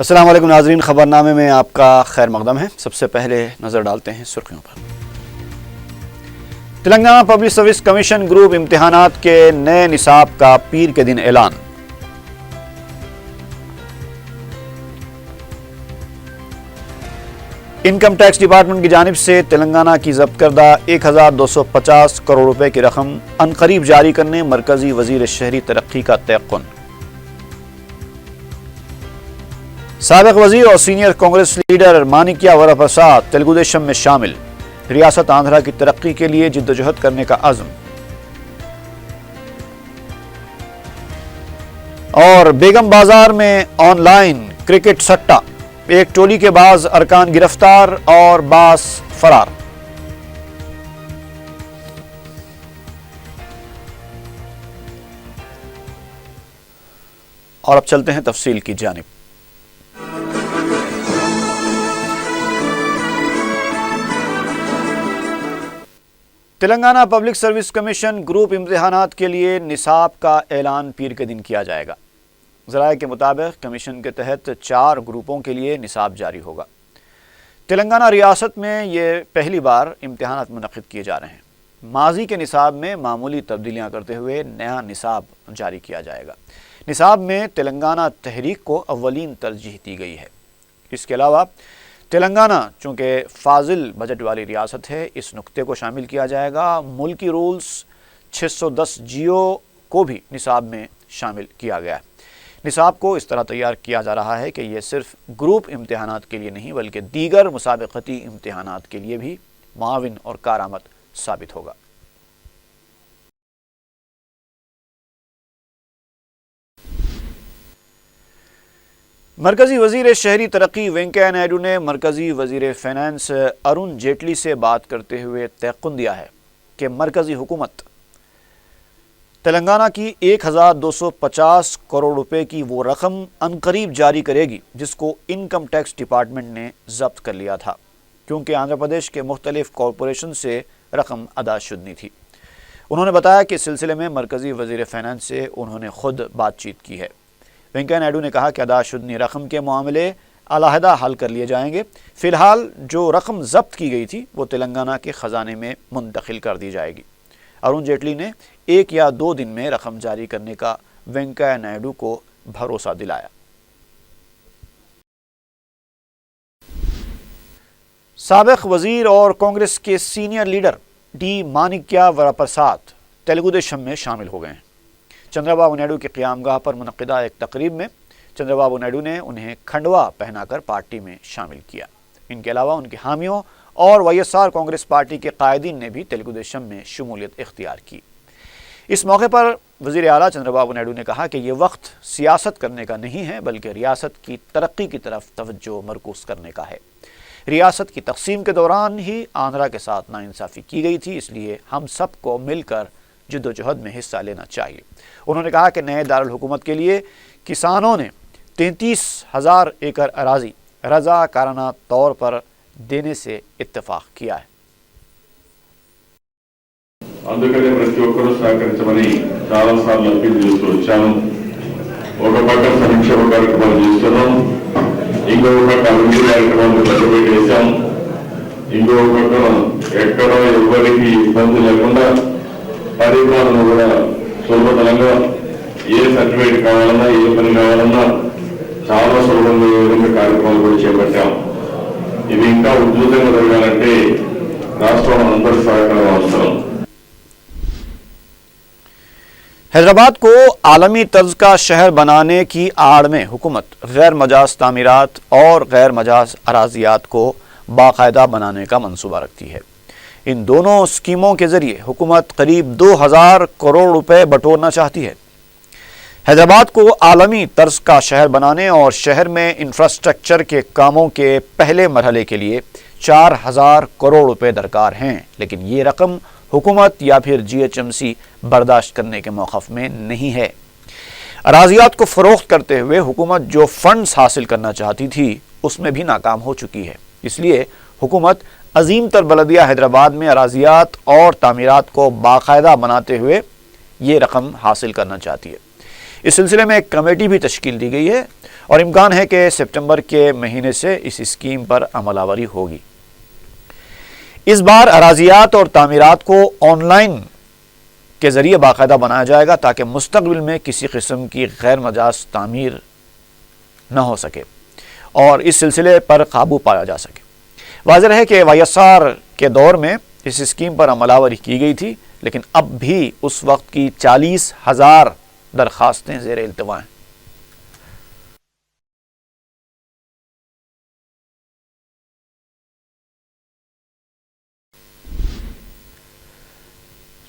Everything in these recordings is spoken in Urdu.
السلام علیکم ناظرین، خبرنامے میں آپ کا خیر مقدم ہے۔ سب سے پہلے نظر ڈالتے ہیں سرخیوں پر۔ Telangana public service commission group امتحانات کے نئے نصاب کا پیر کے دن اعلان۔ انکم ٹیکس ڈپارٹمنٹ کی جانب سے تلنگانہ کی ضبط کردہ 1250 کروڑ روپے کی رقم عنقریب جاری کرنے مرکزی وزیر شہری ترقی کا تیقن۔ سابق وزیر اور سینئر کانگریس لیڈر مانیکیا ورا پرساد تلگو دیشم میں شامل، ریاست آندھرا کی ترقی کے لیے جدوجہد کرنے کا عزم۔ اور بیگم بازار میں آن لائن کرکٹ سٹہ، ایک ٹولی کے بعض ارکان گرفتار اور باس فرار۔ اور اب چلتے ہیں تفصیل کی جانب۔ Telangana public service commission group امتحانات کے لیے نصاب کا اعلان پیر کے دن کیا جائے گا۔ ذرائع کے مطابق کمیشن کے تحت 4 گروپوں کے لیے نصاب جاری ہوگا۔ تلنگانہ ریاست میں یہ پہلی بار امتحانات منعقد کیے جا رہے ہیں۔ ماضی کے نصاب میں معمولی تبدیلیاں کرتے ہوئے نیا نصاب جاری کیا جائے گا۔ نصاب میں تلنگانہ تحریک کو اولین ترجیح دی گئی ہے۔ اس کے علاوہ تلنگانہ چونکہ فاضل بجٹ والی ریاست ہے، اس نقطے کو شامل کیا جائے گا۔ ملکی رولز 610 جیو کو بھی نصاب میں شامل کیا گیا ہے۔ نصاب کو اس طرح تیار کیا جا رہا ہے کہ یہ صرف گروپ امتحانات کے لیے نہیں بلکہ دیگر مسابقتی امتحانات کے لیے بھی معاون اور کارآمد ثابت ہوگا۔ مرکزی وزیر شہری ترقی وینکیا نائیڈو نے مرکزی وزیر فینانس ارون جیٹلی سے بات کرتے ہوئے تیقن دیا ہے کہ مرکزی حکومت تلنگانہ کی 1250 کروڑ روپے کی وہ رقم عنقریب جاری کرے گی جس کو انکم ٹیکس ڈپارٹمنٹ نے ضبط کر لیا تھا، کیونکہ آندھرا پردیش کے مختلف کارپوریشن سے رقم ادا شدنی تھی۔ انہوں نے بتایا کہ اس سلسلے میں مرکزی وزیر فینانس سے انہوں نے خود بات چیت کی ہے۔ وینکیا نائیڈو نے کہا کہ ادا شدنی رقم کے معاملے علیحدہ حل کر لیے جائیں گے۔ فی الحال جو رقم ضبط کی گئی تھی وہ تلنگانہ کے خزانے میں منتقل کر دی جائے گی۔ ارون جیٹلی نے 1 یا 2 دن میں رقم جاری کرنے کا وینکیا نائیڈو کو بھروسہ دلایا۔ سابق وزیر اور کانگریس کے سینئر لیڈر ڈی مانیکیا ورا پرساد تلگو دیشم میں شامل ہو گئے ہیں۔ چندرا بابو نائیڈو کی قیام گاہ پر منعقدہ ایک تقریب میں چندرا بابو نائیڈو نے انہیں کھنڈوا پہنا کر پارٹی میں شامل کیا۔ ان کے علاوہ ان کے حامیوں اور WSR کانگریس پارٹی کے قائدین نے بھی تلگو دیشم میں شمولیت اختیار کی۔ اس موقع پر وزیر اعلیٰ چندرا بابو نائیڈو نے کہا کہ یہ وقت سیاست کرنے کا نہیں ہے بلکہ ریاست کی ترقی کی طرف توجہ مرکوز کرنے کا ہے۔ ریاست کی تقسیم کے دوران ہی آندھرا کے ساتھ ناانصافی کی گئی تھی، اس لیے ہم سب کو مل کر جدوجہد میں حصہ لینا چاہیے۔ انہوں نے کہا کہ نئے دارالحکومت کے لیے کسانوں نے 33,000 ایکڑ اراضی رضاکارانہ طور پر دینے سے اتفاق کیا ہے۔ అందుకనే ప్రతి ఒక్కరూ సహకరించమని చాలాసార్లు అప్పీల్ చేస్తూ వచ్చాను। ఒక పక్క సంక్షేమ కార్యక్రమాలు చేస్తున్నాం, ఇంకొక పక్క అభివృద్ధి కార్యక్రమాలు పెట్టేశాం, ఇంకొక పక్క ఎక్కడ ఎవరికి ఇబ్బంది లేకుండా పరిపాలన కూడా సులభతరంగా ఏ సర్టిఫికేట్ కావాలన్నా ఏ పని కావాలన్నా చాలా సులభంగా ఏ విధంగా కార్యక్రమాలు కూడా చేపట్టాం। ఇది ఇంకా ఉధృతంగా జరగాలంటే రాష్ట్రం అందరి సహకారం అవసరం। حیدرآباد کو عالمی طرز کا شہر بنانے کی آڑ میں حکومت غیر مجاز تعمیرات اور غیر مجاز اراضیات کو باقاعدہ بنانے کا منصوبہ رکھتی ہے۔ ان دونوں اسکیموں کے ذریعے حکومت قریب 2000 کروڑ روپے بٹورنا چاہتی ہے۔ حیدرآباد کو عالمی طرز کا شہر بنانے اور شہر میں انفراسٹرکچر کے کاموں کے پہلے مرحلے کے لیے 4000 کروڑ روپے درکار ہیں، لیکن یہ رقم حکومت یا پھر GHMC برداشت کرنے کے موقف میں نہیں ہے۔ اراضیات کو فروخت کرتے ہوئے حکومت جو فنڈز حاصل کرنا چاہتی تھی اس میں بھی ناکام ہو چکی ہے۔ اس لیے حکومت عظیم تر بلدیہ حیدرآباد میں اراضیات اور تعمیرات کو باقاعدہ بناتے ہوئے یہ رقم حاصل کرنا چاہتی ہے۔ اس سلسلے میں ایک کمیٹی بھی تشکیل دی گئی ہے اور امکان ہے کہ سپٹمبر کے مہینے سے اس اسکیم پر عمل آوری ہوگی۔ اس بار اراضیات اور تعمیرات کو آن لائن کے ذریعے باقاعدہ بنایا جائے گا تاکہ مستقبل میں کسی قسم کی غیر مجاز تعمیر نہ ہو سکے اور اس سلسلے پر قابو پایا جا سکے۔ واضح ہے کہ وائی ایس آر کے دور میں اس اسکیم پر عمل آوری کی گئی تھی، لیکن اب بھی اس وقت کی 40,000 درخواستیں زیر التواء ہیں۔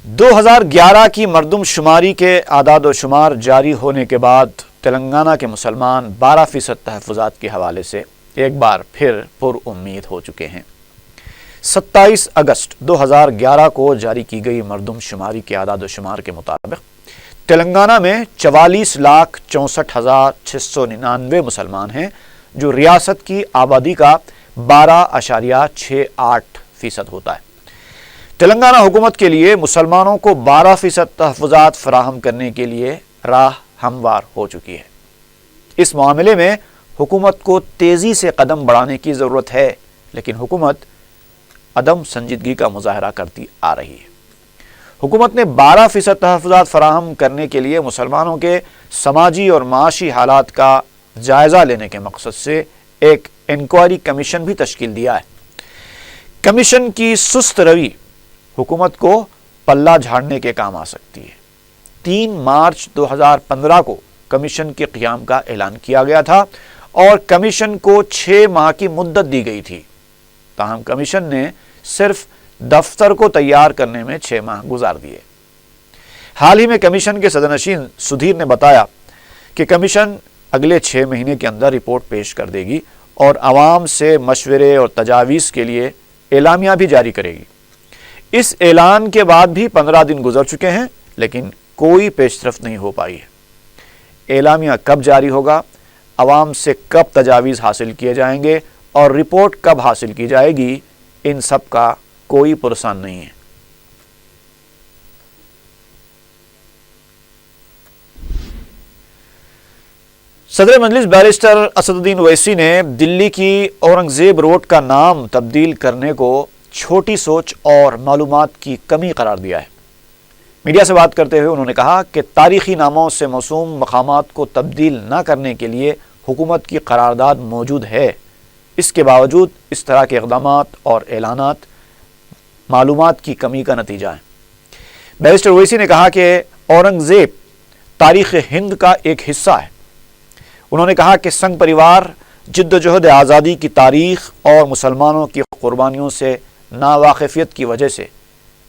2011 کی مردم شماری کے اعداد و شمار جاری ہونے کے بعد تلنگانہ کے مسلمان 12% تحفظات کے حوالے سے ایک بار پھر پر امید ہو چکے ہیں۔ 27 اگست 2011 کو جاری کی گئی مردم شماری کے اعداد و شمار کے مطابق تلنگانہ میں 44,64,699 مسلمان ہیں، جو ریاست کی آبادی کا 12.68% ہوتا ہے۔ تلنگانہ حکومت کے لیے مسلمانوں کو 12% تحفظات فراہم کرنے کے لیے راہ ہموار ہو چکی ہے۔ اس معاملے میں حکومت کو تیزی سے قدم بڑھانے کی ضرورت ہے، لیکن حکومت عدم سنجیدگی کا مظاہرہ کرتی آ رہی ہے۔ حکومت نے 12% تحفظات فراہم کرنے کے لیے مسلمانوں کے سماجی اور معاشی حالات کا جائزہ لینے کے مقصد سے ایک انکوائری کمیشن بھی تشکیل دیا ہے۔ کمیشن کی سست روی حکومت کو پلہ جھاڑنے کے کام آ سکتی ہے۔ 3 مارچ 2015 کو کمیشن کے قیام کا اعلان کیا گیا تھا اور کمیشن کو 6 ماہ کی مدت دی گئی تھی، تاہم کمیشن نے صرف دفتر کو تیار کرنے میں 6 ماہ گزار دیے۔ حال ہی میں کمیشن کے صدرنشین سدھیر نے بتایا کہ کمیشن اگلے 6 مہینے کے اندر رپورٹ پیش کر دے گی اور عوام سے مشورے اور تجاویز کے لیے اعلامیہ بھی جاری کرے گی۔ اس اعلان کے بعد بھی 15 دن گزر چکے ہیں، لیکن کوئی پیش رفت نہیں ہو پائی ہے۔ اعلامیہ کب جاری ہوگا، عوام سے کب تجاویز حاصل کیے جائیں گے اور رپورٹ کب حاصل کی جائے گی، ان سب کا کوئی پرسان نہیں ہے۔ صدر مجلس بیرسٹر اسد الدین اویسی نے دلی کی اورنگزیب روڈ کا نام تبدیل کرنے کو چھوٹی سوچ اور معلومات کی کمی قرار دیا ہے۔ میڈیا سے بات کرتے ہوئے انہوں نے کہا کہ تاریخی ناموں سے موسوم مقامات کو تبدیل نہ کرنے کے لیے حکومت کی قرارداد موجود ہے، اس کے باوجود اس طرح کے اقدامات اور اعلانات معلومات کی کمی کا نتیجہ ہیں۔ بیرسٹر اویسی نے کہا کہ اورنگزیب تاریخ ہند کا ایک حصہ ہے۔ انہوں نے کہا کہ سنگھ پریوار جدوجہد آزادی کی تاریخ اور مسلمانوں کی قربانیوں سے ناواقفیت کی وجہ سے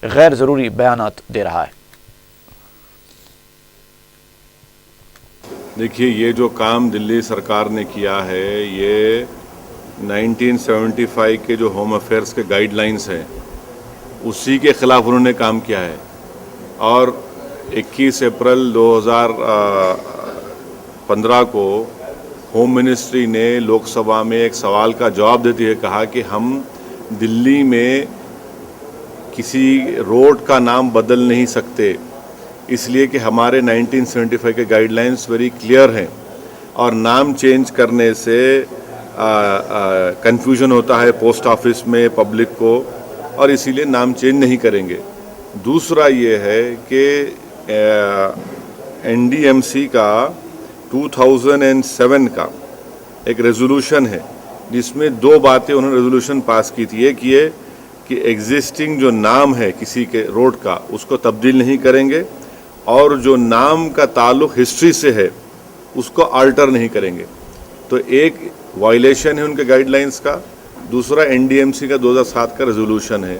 غیر ضروری بیانات دے رہا ہے۔ دیکھیے، یہ جو کام دلی سرکار نے کیا ہے، یہ 1975 کے جو ہوم افیئرس کے گائیڈ لائنز ہیں اسی کے خلاف انہوں نے کام کیا ہے، اور 21 اپریل 2015 کو ہوم منسٹری نے لوک سبھا میں ایک سوال کا جواب دیتے ہوئے کہا کہ ہم دلی میں کسی روڈ کا نام بدل نہیں سکتے، اس لیے کہ ہمارے 1975 کے گائیڈ لائنز ویری کلیئر ہیں، اور نام چینج کرنے سے کنفیوژن ہوتا ہے پوسٹ آفس میں پبلک کو، اور اسی لیے نام چینج نہیں کریں گے۔ دوسرا یہ ہے کہ این ڈی ایم سی کا 2007 کا ایک ریزولوشن ہے جس میں 2 باتیں انہوں نے ریزولوشن پاس کی تھی۔ ایک یہ کہ ایگزسٹنگ جو نام ہے کسی کے روڈ کا اس کو تبدیل نہیں کریں گے، اور جو نام کا تعلق ہسٹری سے ہے اس کو آلٹر نہیں کریں گے۔ تو ایک وائلیشن ہے ان کے گائیڈ لائنز کا، دوسرا این ڈی ایم سی کا 2007 کا ریزولوشن ہے۔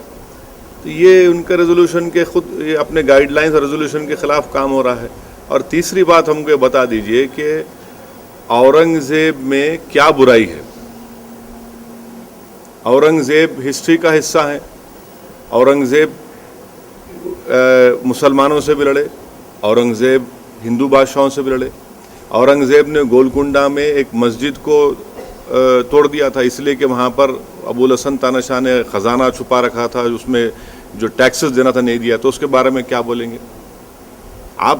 تو یہ ان کا ریزولوشن کے خود یہ اپنے گائیڈ لائنز اور ریزولوشن کے خلاف کام ہو رہا ہے۔ اور تیسری بات ہم کو یہ بتا دیجئے کہ اورنگزیب میں کیا برائی ہے۔ اورنگزیب ہسٹری کا حصہ ہے، اورنگزیب مسلمانوں سے بھی لڑے، اورنگزیب ہندو بادشاہوں سے بھی لڑے۔ اورنگزیب نے گولکنڈہ میں ایک مسجد کو توڑ دیا تھا اس لیے کہ وہاں پر ابو الحسن تاناشاہ نے خزانہ چھپا رکھا تھا، اس میں جو ٹیکسز دینا تھا نہیں دیا، تو اس کے بارے میں کیا بولیں گے آپ؟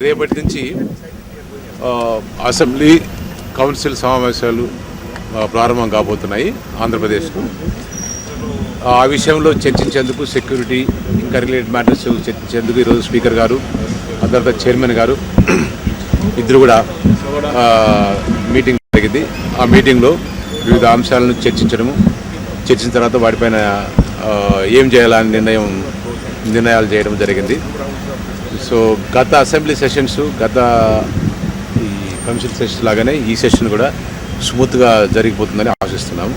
రేపటి నుంచి అసెంబ్లీ కౌన్సిల్ సమావేశాలు ప్రారంభం కాబోతున్నాయి ఆంధ్రప్రదేశ్లో. ఆ విషయంలో చర్చించేందుకు సెక్యూరిటీ ఇంకా రిలేటెడ్ మ్యాటర్స్ చర్చించేందుకు ఈరోజు స్పీకర్ గారు, ఆ తర్వాత చైర్మన్ గారు ఇద్దరు కూడా మీటింగ్ జరిగింది. ఆ మీటింగ్లో వివిధ అంశాలను చర్చించిన తర్వాత వాటిపైన ఏం చేయాలని నిర్ణయాలు చేయడం జరిగింది. సో గత అసెంబ్లీ సెషన్స్, గత ఈ కౌన్సిల్ సెషన్స్ లాగానే ఈ సెషన్ కూడా స్మూత్గా జరిగిపోతుందని ఆశిస్తున్నాము.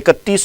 31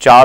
4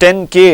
10K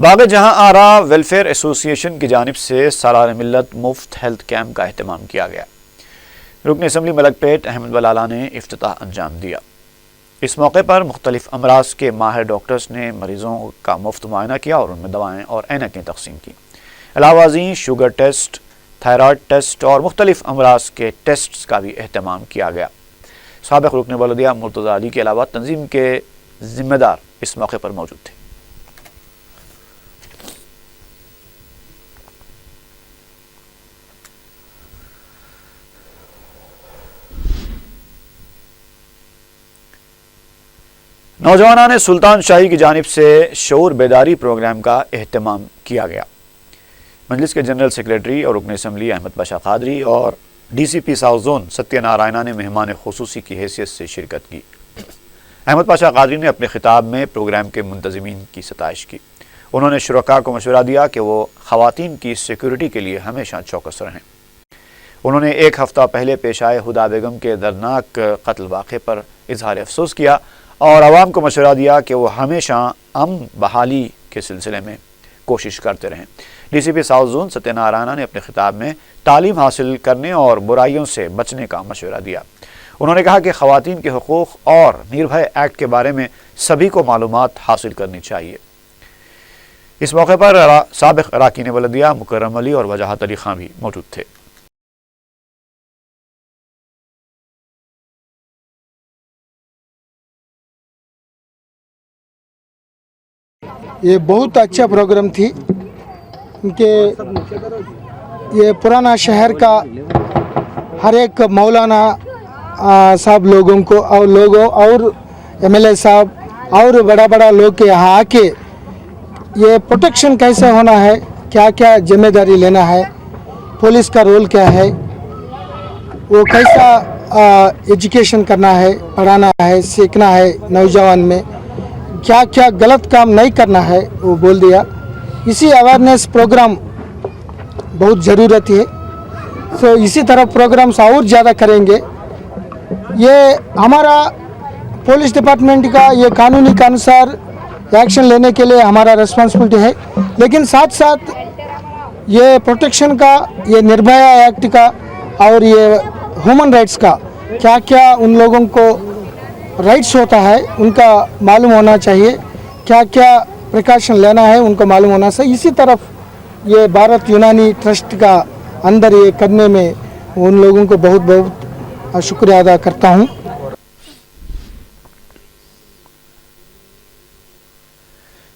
باغ جہاں آرا ویلفیئر ایسوسی ایشن کی جانب سے سالار ملت مفت ہیلتھ کیمپ کا اہتمام کیا گیا۔ رکن اسمبلی ملک پیٹ احمد بلالہ نے افتتاح انجام دیا۔ اس موقع پر مختلف امراض کے ماہر ڈاکٹرز نے مریضوں کا مفت معائنہ کیا اور ان میں دوائیں اور اینکیں تقسیم کی۔ علاوہ ازیں شوگر ٹیسٹ، تھائرائیڈ ٹیسٹ اور مختلف امراض کے ٹیسٹس کا بھی اہتمام کیا گیا۔ سابق رکن بلدیہ مرتضی علی کے علاوہ تنظیم کے ذمہ دار اس موقع پر موجود تھے۔ نوجوانان سلطان شاہی کی جانب سے شعور بیداری پروگرام کا اہتمام کیا گیا۔ مجلس کے جنرل سیکریٹری اور رکن اسمبلی احمد پاشا قادری اور ڈی سی پی ساؤتھ زون ستیہ نارائنا نے مہمان خصوصی کی حیثیت سے شرکت کی۔ احمد پاشا قادری نے اپنے خطاب میں پروگرام کے منتظمین کی ستائش کی۔ انہوں نے شرکاء کو مشورہ دیا کہ وہ خواتین کی سیکورٹی کے لیے ہمیشہ چوکس رہیں۔ انہوں نے ایک ہفتہ پہلے پیش آئے ہدا بیگم کے دردناک قتل واقعے پر اظہار افسوس کیا اور عوام کو مشورہ دیا کہ وہ ہمیشہ امن بحالی کے سلسلے میں کوشش کرتے رہیں۔ ڈی سی پی ساؤتھ زون ستیہ نارائنا نے اپنے خطاب میں تعلیم حاصل کرنے اور برائیوں سے بچنے کا مشورہ دیا۔ انہوں نے کہا کہ خواتین کے حقوق اور نربھے ایکٹ کے بارے میں سبھی کو معلومات حاصل کرنی چاہیے۔ اس موقع پر سابق اراکین بلدیہ مکرم علی اور وجاہت علی خان بھی موجود تھے۔ یہ بہت اچھا پروگرام تھی کہ یہ پرانا شہر کا ہر ایک مولانا صاحب لوگوں کو اور لوگوں اور ایم ایل اے صاحب اور بڑا بڑا لوگ کے یہاں آ کے یہ پروٹیکشن کیسے ہونا ہے، کیا کیا ذمہ داری لینا ہے، پولیس کا رول کیا ہے، وہ کیسا ایجوکیشن کرنا ہے، پڑھانا ہے، سیکھنا ہے، نوجوان میں کیا کیا غلط کام نہیں کرنا ہے وہ بول دیا۔ اسی اویئرنیس پروگرام بہت ضرورت ہے، سو اسی طرح پروگرامس اور زیادہ کریں گے۔ یہ ہمارا پولیس ڈپارٹمنٹ کا یہ قانونی کے انوسار ایکشن لینے کے لیے ہمارا ریسپانسبلٹی ہے، لیکن ساتھ ساتھ یہ پروٹیکشن کا، یہ نربھیا ایکٹ کا اور یہ ہیومن رائٹس کا کیا کیا ان لوگوں کو رائٹس ہوتا ہے ان کا معلوم ہونا چاہیے، کیا کیا پریکاشن لینا ہے ان کو معلوم ہونا چاہیے۔ اسی طرف یہ بھارت یونانی ٹرسٹ کا اندر یہ کرنے میں ان لوگوں کو بہت بہت شکریہ ادا کرتا ہوں۔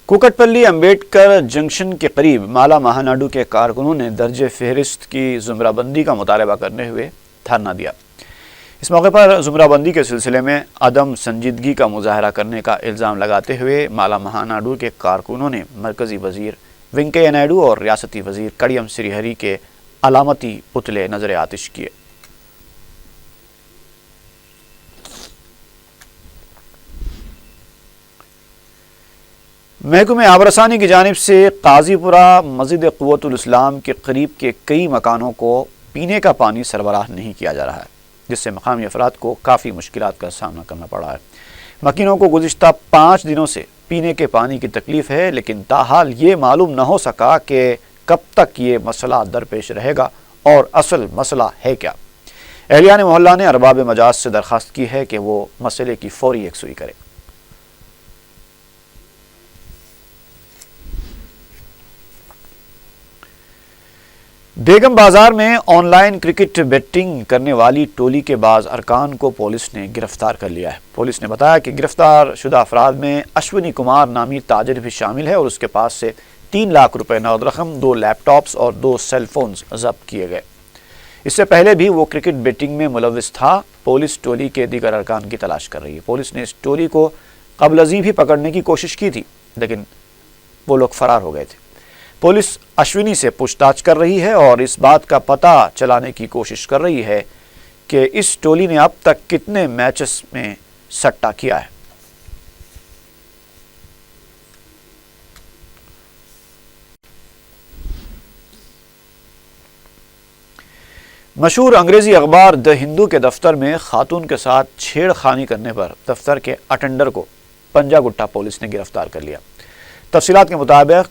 کوکٹ پلی امبیڈکر جنکشن کے قریب مالا مہاناڈو کے کارکنوں نے درجہ فہرست کی زمرہ بندی کا مطالبہ کرنے ہوئے دھرنا دیا۔ اس موقع پر زمرہ بندی کے سلسلے میں عدم سنجیدگی کا مظاہرہ کرنے کا الزام لگاتے ہوئے مالا مہاناڈو کے کارکنوں نے مرکزی وزیر وینکیا نائیڈو اور ریاستی وزیر کڑیم سری ہری کے علامتی پتلے نظر آتش کیے۔ محکمہ آبرسانی کی جانب سے قاضی پورہ مسجد قوت الاسلام کے قریب کے کئی مکانوں کو پینے کا پانی سربراہ نہیں کیا جا رہا ہے، جس سے مقامی افراد کو کافی مشکلات کا سامنا کرنا پڑا ہے۔ مکینوں کو گزشتہ 5 دنوں سے پینے کے پانی کی تکلیف ہے، لیکن تاحال یہ معلوم نہ ہو سکا کہ کب تک یہ مسئلہ درپیش رہے گا اور اصل مسئلہ ہے کیا۔ اہلیان محلہ نے ارباب مجاز سے درخواست کی ہے کہ وہ مسئلے کی فوری یکسوئی کرے۔ بیگم بازار میں آن لائن کرکٹ بیٹنگ کرنے والی ٹولی کے بعض ارکان کو پولیس نے گرفتار کر لیا ہے۔ پولیس نے بتایا کہ گرفتار شدہ افراد میں اشونی کمار نامی تاجر بھی شامل ہے اور اس کے پاس سے 3 لاکھ روپے نقد رقم، 2 لیپ ٹاپس اور 2 سیل فونز ضبط کیے گئے۔ اس سے پہلے بھی وہ کرکٹ بیٹنگ میں ملوث تھا۔ پولیس ٹولی کے دیگر ارکان کی تلاش کر رہی ہے۔ پولیس نے اس ٹولی کو قبل ازیں بھی پکڑنے کی کوشش کی تھی، لیکن وہ لوگ فرار ہو گئے تھے۔ پولیس اشونی سے پوچھ تاچھ کر رہی ہے اور اس بات کا پتہ چلانے کی کوشش کر رہی ہے کہ اس ٹولی نے اب تک کتنے میچز میں سٹا کیا ہے۔ مشہور انگریزی اخبار دی ہندو کے دفتر میں خاتون کے ساتھ چھیڑ خانی کرنے پر دفتر کے اٹینڈر کو پنجا گٹا پولیس نے گرفتار کر لیا۔ تفصیلات کے مطابق